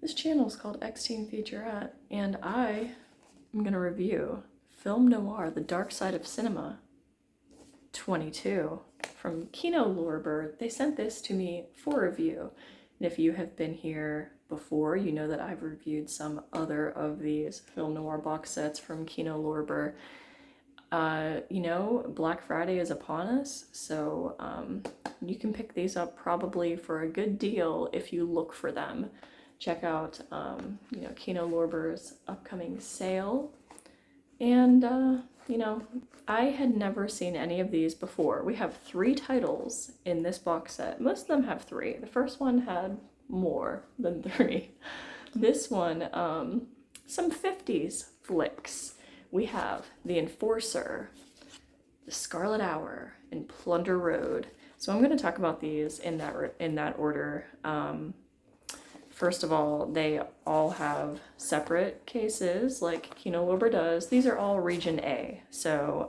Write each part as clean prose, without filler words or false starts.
This channel is called XXII Featurette, and I am going to review Film Noir, The Dark Side of Cinema 22 from Kino Lorber. They sent this to me for review, and if you have been here before, you know that I've reviewed some other of these Film Noir box sets from Kino Lorber. Black Friday is upon us, so you can pick these up probably for a good deal if you look for them. Check out, Kino Lorber's upcoming sale. And, I had never seen any of these before. We have 3 titles in this box set. Most of them have 3. The first one had more than 3. This one, some 50s flicks. We have The Enforcer, The Scarlet Hour, and Plunder Road. So I'm going to talk about these in that order. First of all, they all have separate cases like Kino Lorber does. These are all Region A. So,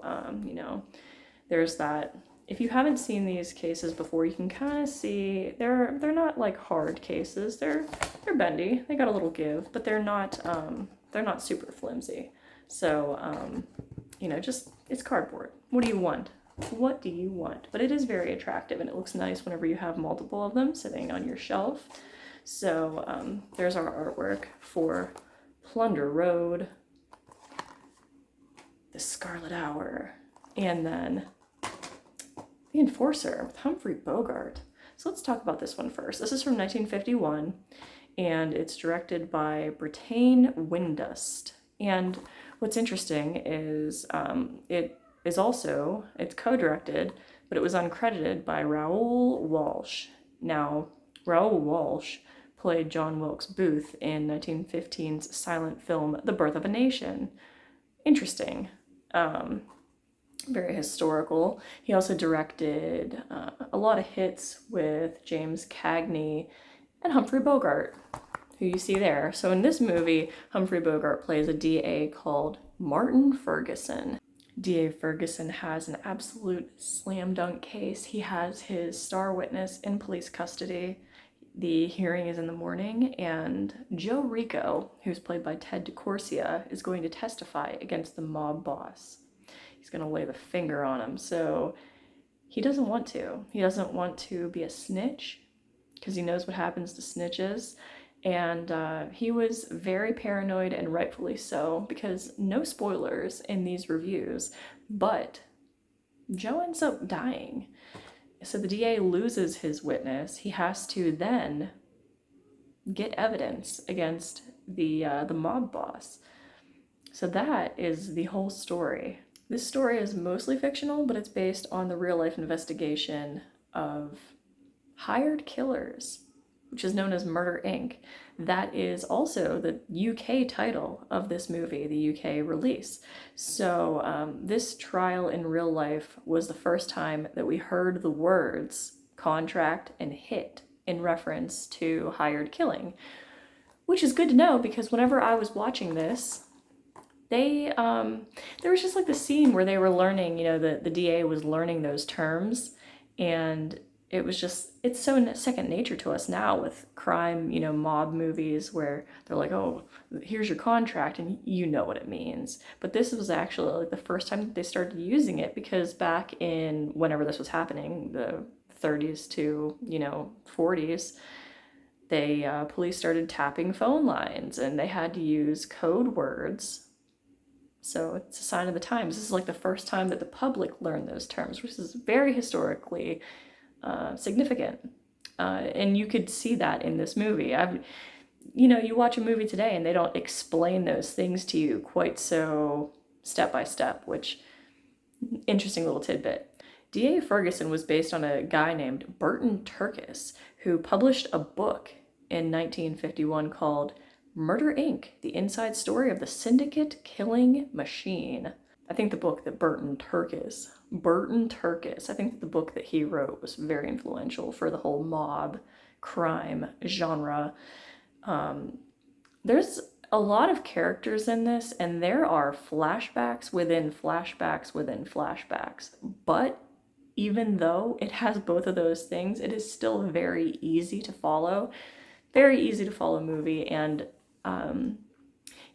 there's that. If you haven't seen these cases before, you can kind of see they're not like hard cases. They're bendy. They got a little give, but they're not super flimsy. So, just it's cardboard. What do you want? What do you want? But it is very attractive, and it looks nice whenever you have multiple of them sitting on your shelf. So there's our artwork for Plunder Road, The Scarlet Hour, and then The Enforcer with Humphrey Bogart. So let's talk about this one first. This is from 1951, and it's directed by Brittain Windust. And what's interesting is it's co-directed, but it was uncredited by Raoul Walsh. Now, Raoul Walsh played John Wilkes Booth in 1915's silent film The Birth of a Nation. Interesting. Very historical. He also directed a lot of hits with James Cagney and Humphrey Bogart, who you see there. So in this movie, Humphrey Bogart plays a DA called Martin Ferguson. DA Ferguson has an absolute slam dunk case. He has his star witness in police custody. The hearing is in the morning, and Joe Rico, who's played by Ted DeCorsia, is going to testify against the mob boss. He's going to lay the finger on him. So he doesn't want to. He doesn't want to be a snitch because he knows what happens to snitches. And he was very paranoid, and rightfully so, because no spoilers in these reviews, but Joe ends up dying. So the DA loses his witness. He has to then get evidence against the mob boss. So that is the whole story. This story is mostly fictional, but it's based on the real-life investigation of hired killers, which is known as Murder, Inc. That is also the UK title of this movie, the UK release. So this trial in real life was the first time that we heard the words contract and hit in reference to hired killing, which is good to know because whenever I was watching this, there was just like the scene where they were learning, the DA was learning those terms, and it's so second nature to us now with crime, mob movies where they're like, oh, here's your contract, and you know what it means. But this was actually like the first time that they started using it, because back in whenever this was happening, the 30s to, 40s, police started tapping phone lines, and they had to use code words. So it's a sign of the times. This is like the first time that the public learned those terms, which is very historically significant. And you could see that in this movie. You watch a movie today and they don't explain those things to you quite so step by step, which, interesting little tidbit. D.A. Ferguson was based on a guy named Burton Turkis, who published a book in 1951 called Murder, Inc., The Inside Story of the Syndicate Killing Machine. I think the book that Burton Turkis, I think the book that he wrote was very influential for the whole mob crime genre. There's a lot of characters in this, and there are flashbacks within flashbacks within flashbacks. But even though it has both of those things, it is still very easy to follow. very easy to follow movie, and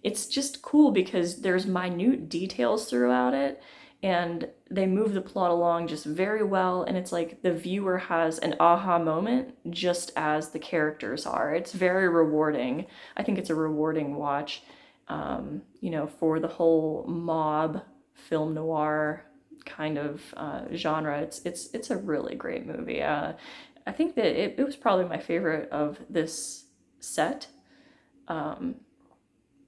it's just cool because there's minute details throughout it, and they move the plot along just very well, and it's like the viewer has an aha moment just as the characters are. It's very rewarding. I think it's a rewarding watch, for the whole mob film noir kind of genre. It's a really great movie. I think that it was probably my favorite of this set.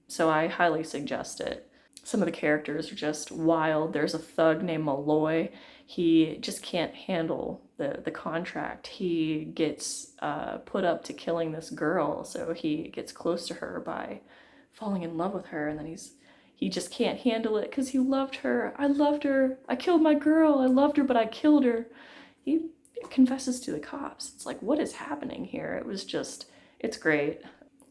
So I highly suggest it. Some of the characters are just wild. There's a thug named Malloy. He just can't handle the contract. He gets put up to killing this girl, so he gets close to her by falling in love with her, and then he just can't handle it because he loved her. I loved her. I killed my girl. I loved her, but I killed her. He confesses to the cops. It's like, what is happening here? It's great.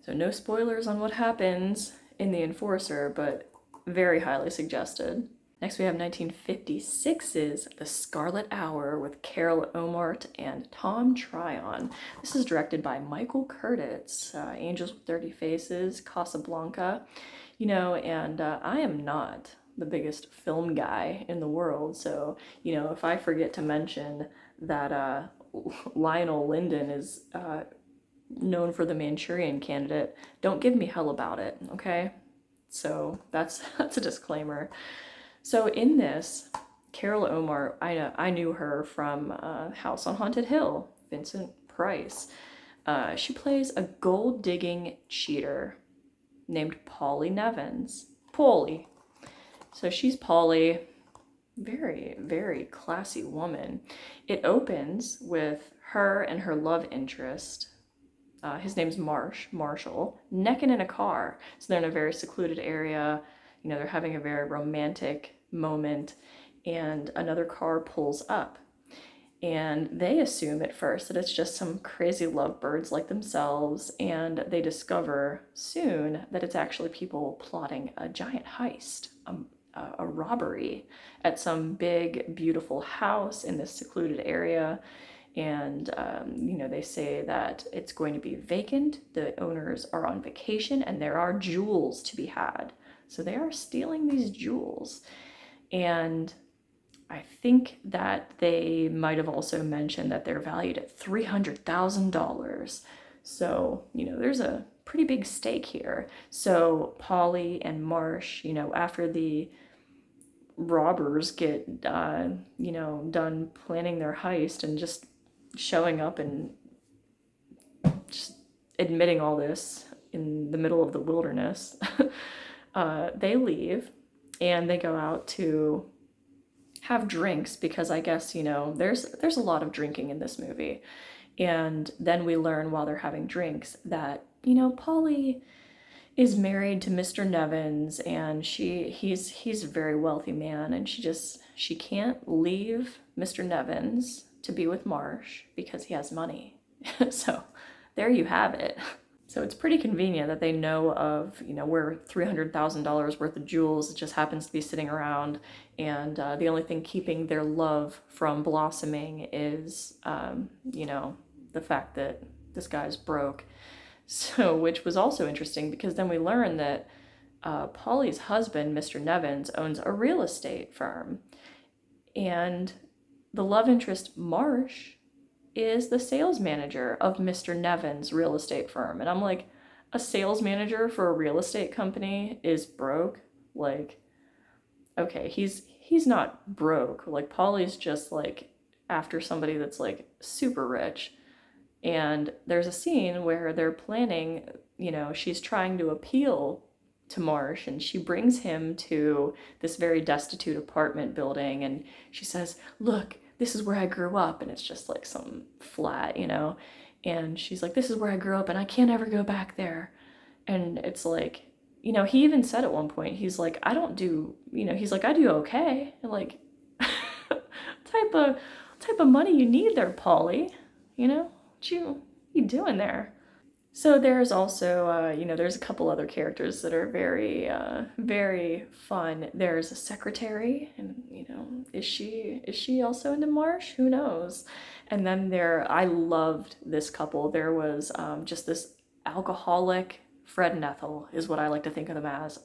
So no spoilers on what happens in The Enforcer, but very highly suggested. Next we have 1956's The Scarlet Hour with Carol Omart and Tom Tryon. This is directed by Michael Curtiz, Angels with Dirty Faces, Casablanca, and I am not the biggest film guy in the world, so, if I forget to mention that Lionel Linden is known for The Manchurian Candidate, don't give me hell about it, okay? So that's a disclaimer. So in this, Carol Omar, I knew her from House on Haunted Hill, Vincent Price. She plays a gold-digging cheater named Polly Nevins. Polly. So she's Polly, very, very classy woman. It opens with her and her love interest, his name's Marshall, necking in a car. So they're in a very secluded area, they're having a very romantic moment, and another car pulls up. And they assume at first that it's just some crazy lovebirds like themselves, and they discover soon that it's actually people plotting a giant heist, a robbery at some big, beautiful house in this secluded area. And, they say that it's going to be vacant, the owners are on vacation, and there are jewels to be had. So they are stealing these jewels. And I think that they might have also mentioned that they're valued at $300,000. So, there's a pretty big stake here. So Polly and Marsh, after the robbers get, done planning their heist and just showing up and just admitting all this in the middle of the wilderness, they leave and they go out to have drinks because I guess, there's a lot of drinking in this movie. And then we learn while they're having drinks that, Polly is married to Mr. Nevins, and he's a very wealthy man, and she can't leave Mr. Nevins to be with Marsh because he has money. So there you have it. So it's pretty convenient that they know of, where $300,000 worth of jewels just happens to be sitting around, and the only thing keeping their love from blossoming is, the fact that this guy's broke. So, which was also interesting because then we learn that Polly's husband, Mr. Nevins, owns a real estate firm, and the love interest, Marsh, is the sales manager of Mr. Nevins' real estate firm. And I'm like, a sales manager for a real estate company is broke? Like, okay, he's not broke. Like, Polly's just like after somebody that's like super rich. And there's a scene where they're planning, she's trying to appeal to Marsh, and she brings him to this very destitute apartment building, and she says, look, this is where I grew up, and it's just like some flat, and she's like, this is where I grew up, and I can't ever go back there. And it's like, he even said at one point, he's like, I do okay. And like, type of money you need there, Polly, what you doing there? So there's also, there's a couple other characters that are very, very fun. There's a secretary, and, is she also into Marsh? Who knows? And then I loved this couple. There was just this alcoholic Fred and Ethel is what I like to think of them as.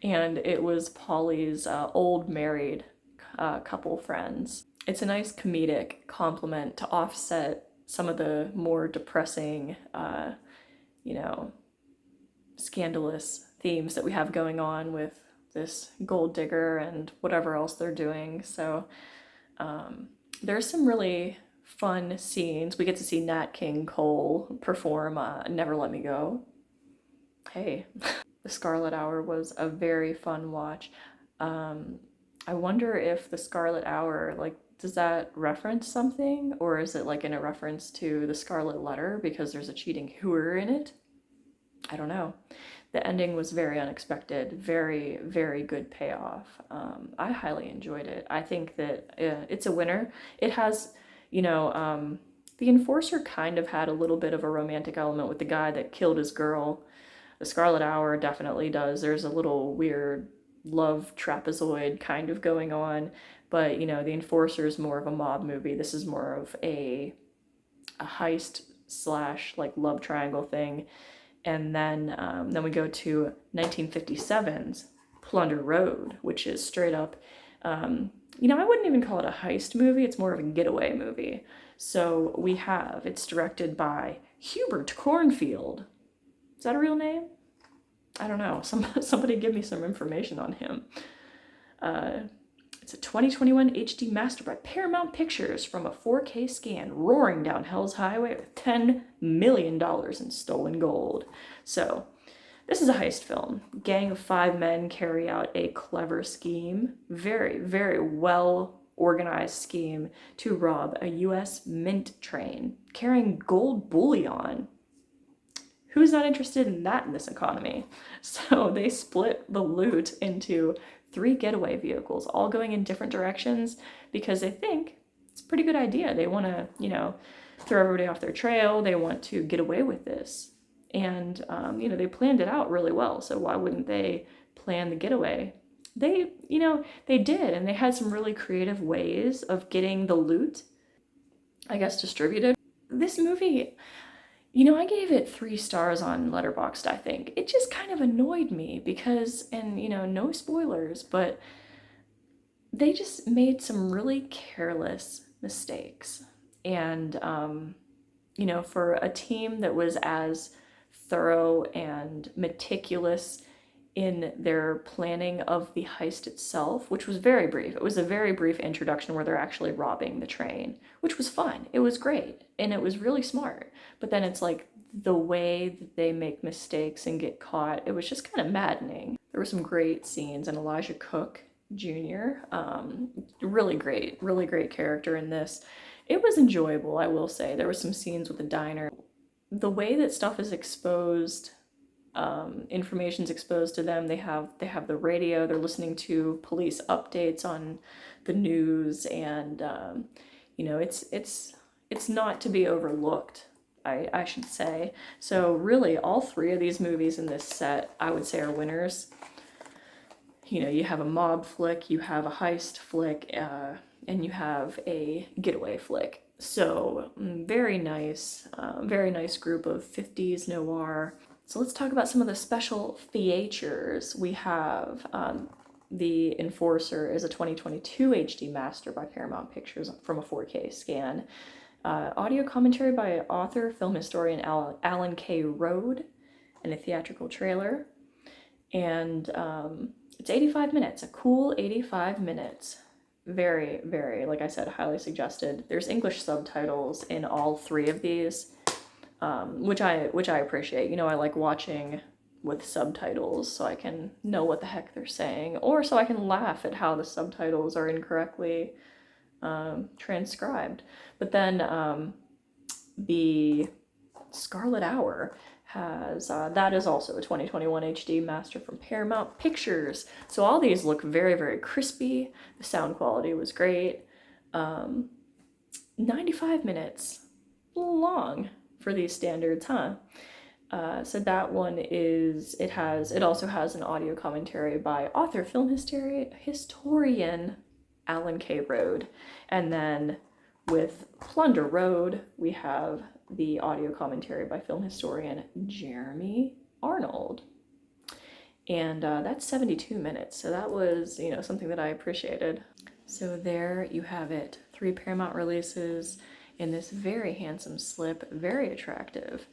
And it was Polly's old married couple friends. It's a nice comedic compliment to offset some of the more depressing, you know, scandalous themes that we have going on with this gold digger and whatever else they're doing. So there's some really fun scenes. We get to see Nat King Cole perform Never Let Me Go. Hey, the Scarlet Hour was a very fun watch. I wonder if the Scarlet Hour, like, does that reference something? Or is it like in a reference to the Scarlet Letter because there's a cheating hooer in it? I don't know. The ending was very unexpected, very, very good payoff. I highly enjoyed it. I think that it's a winner. It has, the Enforcer kind of had a little bit of a romantic element with the guy that killed his girl. The Scarlet Hour definitely does. There's a little weird love trapezoid kind of going on, but the Enforcer is more of a mob movie. This is more of a heist slash like love triangle thing. And then we go to 1957's Plunder Road, which is straight up, I wouldn't even call it a heist movie. It's more of a getaway movie. So it's directed by Hubert Cornfield. Is that a real name? I don't know. Somebody give me some information on him. It's a 2021 HD master by Paramount Pictures from a 4K scan roaring down Hell's Highway with $10 million in stolen gold. So, this is a heist film. Gang of 5 men carry out a clever scheme, very, very well organized scheme to rob a US mint train carrying gold bullion. Who's not interested in that in this economy? So they split the loot into 3 getaway vehicles, all going in different directions because they think it's a pretty good idea. They want to, throw everybody off their trail. They want to get away with this. And, they planned it out really well. So why wouldn't they plan the getaway? They did. And they had some really creative ways of getting the loot, I guess, distributed. This movie, I gave it 3 stars on Letterboxd, I think. It just kind of annoyed me because, and no spoilers, but they just made some really careless mistakes. And, for a team that was as thorough and meticulous in their planning of the heist itself, which was very brief. It was a very brief introduction where they're actually robbing the train, which was fun. It was great, and it was really smart. But then it's like the way that they make mistakes and get caught, it was just kind of maddening. There were some great scenes, and Elijah Cook Jr., really great character in this. It was enjoyable, I will say. There were some scenes with the diner. The way that stuff is exposed, information's exposed to them. They have the radio. They're listening to police updates on the news, and it's not to be overlooked. I should say. So really, all 3 of these movies in this set, I would say, are winners. You have a mob flick, you have a heist flick, and you have a getaway flick. So very nice group of 50s noir. So let's talk about some of the special features. We have The Enforcer is a 2022 HD master by Paramount Pictures from a 4K scan. Audio commentary by author, film historian Alan K. Rode, and a theatrical trailer. And it's 85 minutes, a cool 85 minutes. Very, very, like I said, highly suggested. There's English subtitles in all 3 of these. Which I appreciate. I like watching with subtitles so I can know what the heck they're saying, or so I can laugh at how the subtitles are incorrectly transcribed. But then the Scarlet Hour has, that is also a 2021 HD master from Paramount Pictures. So all these look very, very crispy. The sound quality was great. 95 minutes, a little long for these standards, huh? So that one it also has an audio commentary by author, film historian Alan K. Rode. And then with Plunder Road, we have the audio commentary by film historian Jeremy Arnold. And that's 72 minutes, so that was, you know, something that I appreciated. So there you have it, 3 Paramount releases in this very handsome slip, very attractive,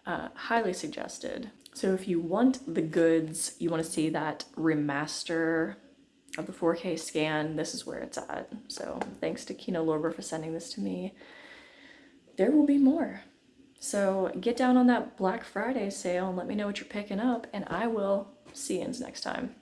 highly suggested. So if you want the goods, you want to see that remaster of the 4K scan, this is where it's at. So thanks to Kino Lorber for sending this to me. There will be more. So get down on that Black Friday sale and let me know what you're picking up, and I will see you next time.